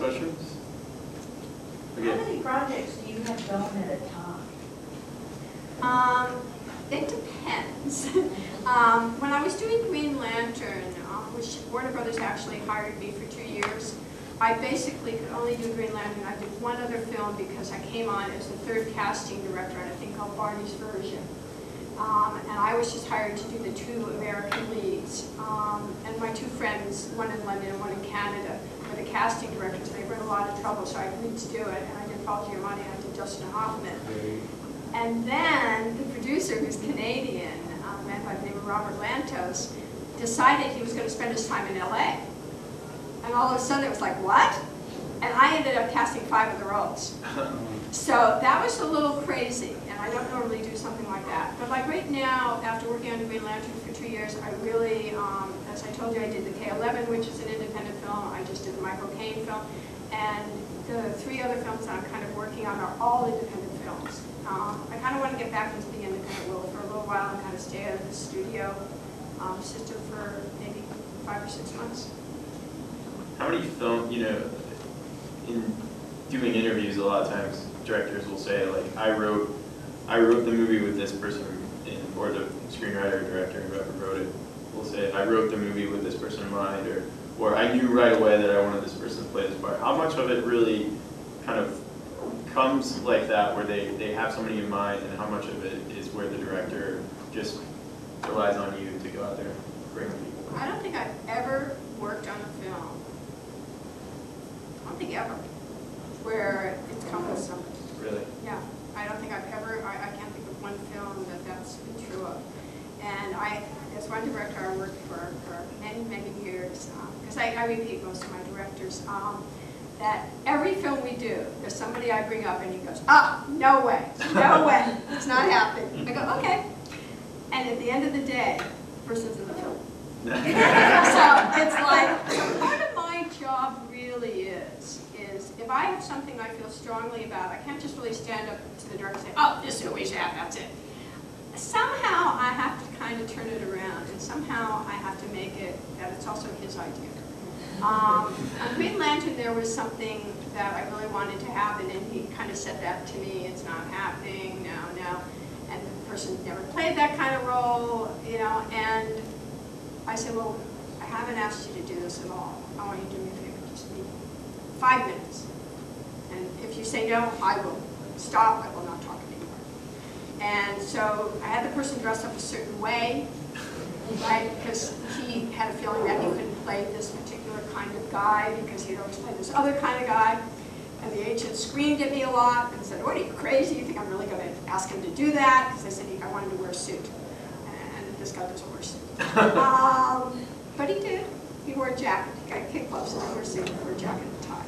questions? Okay. How many projects do you have going at a time? It depends. When I was doing Green Lantern, which Warner Brothers actually hired me for 2 years, I basically could only do Green Lantern. I did one other film because I came on as the third casting director on a thing called Barney's Version. And I was just hired to do the 2 American leads. And my 2 friends, one in London and one in Canada, were the casting directors. They were in a lot of trouble, so I agreed to do it. And I did Paul Giamatti and I did Dustin Hoffman. And then the producer, who's Canadian, a man by the name of Robert Lantos, decided he was going to spend his time in LA. And all of a sudden it was like, what? And I ended up casting 5 of the roles. So that was a little crazy, and I don't normally do something like that. But like right now, after working on the Green Lantern for 2 years, I really, as I told you, I did the K-11, which is an independent film. I just did the Michael Caine film. And the 3 other films that I'm kind of working on are all independent films. I kind of want to get back into the independent world for a little while and kind of stay out of the studio system for maybe 5 or 6 months. How many films, you know, in doing interviews, a lot of times directors will say, like, I wrote the movie with this person, or the screenwriter or director, whoever wrote it, will say, I wrote the movie with this person in mind, or I knew right away that I wanted this person to play this part. How much of it really kind of comes like that, where they have somebody in mind, and how much of it is where the director just relies on you to go out there and bring people? I don't think I've ever worked on a film, I don't think ever, where it's come with somebody. Really? Yeah, I don't think I've ever, I can't think of one film that's been true of. And as one director I worked for many, many years, because I repeat most of my directors, that every film we do, there's somebody I bring up and he goes, no way, no way, it's not happening. I go, okay. And at the end of the day, the person's in the film. So it's like, so part of my job really is if I have something I feel strongly about, I can't just really stand up to the director and say, oh, this is who we should have, that's it. Somehow I have to kind of turn it around, and somehow I have to make it that it's also his idea. On Green Lantern, there was something that I really wanted to happen, and he kind of said that to me, it's not happening, no. And the person never played that kind of role, you know, and I said, well, I haven't asked you to do this at all. I want you to do me a favor, just be 5 minutes. And if you say no, I will stop, I will not talk anymore. And so I had the person dress up a certain way, right, because he had a feeling that he couldn't play this particular kind of guy because he'd always played this other kind of guy. And the agent screamed at me a lot and said, what, are you crazy? You think I'm really going to ask him to do that? Because I said I wanted to wear a suit. And this guy doesn't wear a suit. But he did. He wore a jacket. He got kid gloves and he wore a suit, he wore a jacket and a tie.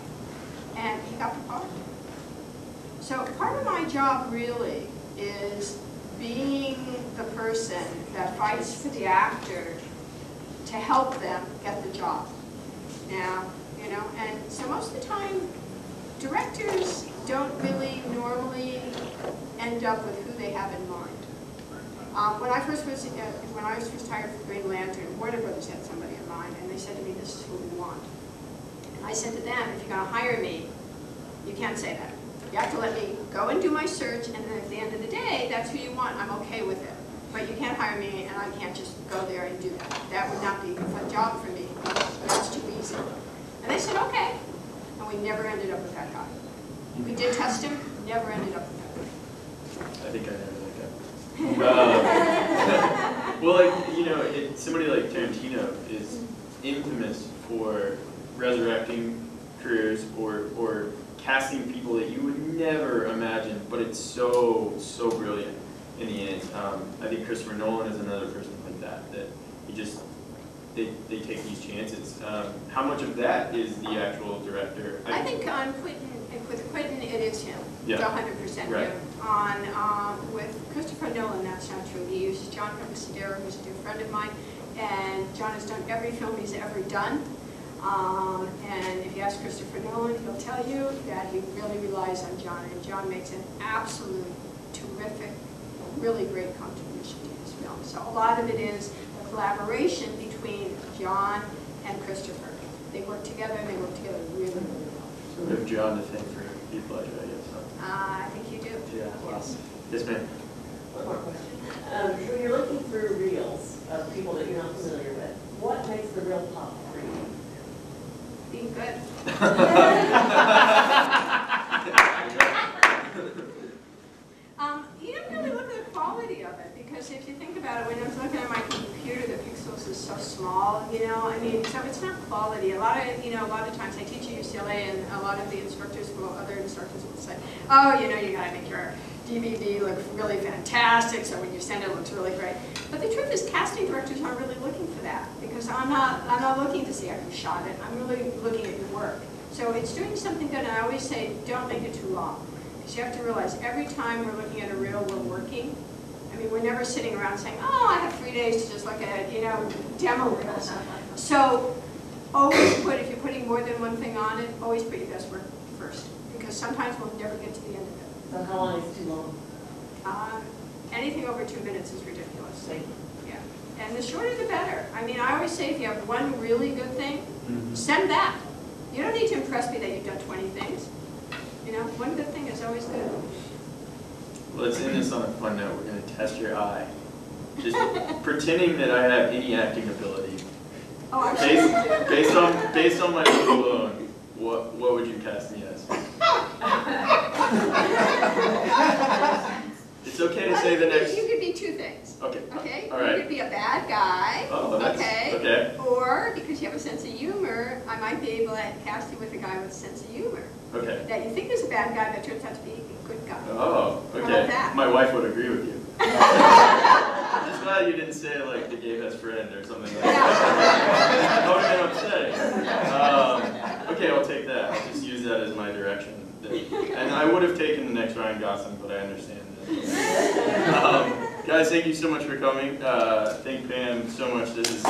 And he got the part. So part of my job really is being the person that fights for the actor to help them get the job. Now, you know, and so most of the time, directors don't really normally end up with who they have in mind. When I was first hired for Green Lantern, Warner Brothers had somebody in mind, and they said to me, "This is who we want." And I said to them, "If you're going to hire me, you can't say that. You have to let me go and do my search, and then at the end of the day, that's who you want. I'm okay with it. But you can't hire me, and I can't just go there and do that. That would not be a fun job for me. That's too easy." And they said, "Okay." And we never ended up with that guy. We did test him, never ended up with that guy. I think I know that guy. Well, like, you know, somebody like Tarantino is infamous for resurrecting careers or casting people that you would never imagine, but it's so brilliant in the end. I think Christopher Nolan is another person like that he just, they take these chances. How much of that is the actual director? I think with Quentin, it is him. It's 100% right. him. With Christopher Nolan, that's not true. He uses John Pembersidero, who's a dear friend of mine, and John has done every film he's ever done. And if you ask Christopher Nolan, he'll tell you that he really relies on John, and John makes an absolute terrific, really great contribution to his film. So a lot of it is a collaboration between John and Christopher. They work together, and they work together really, really well. We have John to thank for your pleasure, I guess. I think you do. Yeah. Yes. Yes, ma'am. One more question. When you're looking through reels of people that you're not familiar with, what makes the reel pop for you? Being good. You don't really look at the quality of it, because if you think about it, when I'm looking at my computer, the pixels is so small, you know, I mean, so it's not quality. A lot of times I teach at UCLA, and a lot of the other instructors will say, oh, you know, you gotta make your DVD look really fantastic, so when you send it, it looks really great. But the truth is, casting directors aren't really looking for that, because I'm not looking to see how you shot it. I'm really looking at your work. So it's doing something good, and I always say, don't make it too long. Because you have to realize, every time we're looking at a reel, we're working. I mean, we're never sitting around saying, oh, I have 3 days to just look at, you know, demo reels. So always put, if you're putting more than one thing on it, always put your best work first. Because sometimes we'll never get to the end of it. So how long is too long? Anything over 2 minutes is ridiculous. Thank you. Yeah. And the shorter the better. I mean, I always say, if you have one really good thing, send that. You don't need to impress me that you've done 20 things. You know, one good thing is always good. Well, let's end this on a fun note. We're going to test your eye. Just pretending that I have any acting ability. Oh, I'm sure you do. Based on my look alone, what would you cast me as? It's okay to say the next. You could be two things. Okay. Okay? All right. You could be a bad guy. Oh, that's okay. Or, because you have a sense of humor, I might be able to cast you with a guy with a sense of humor. Okay. That you think is a bad guy, but turns out to be a good guy. Oh, okay. How about that? My wife would agree with you. I'm just glad you didn't say like the gay best friend or something like that. I would have been upset. Okay, I'll take that. I'll just use that as my direction. And I would have taken the next Ryan Gosling, but I understand that. Guys, thank you so much for coming. Thank Pam so much. This is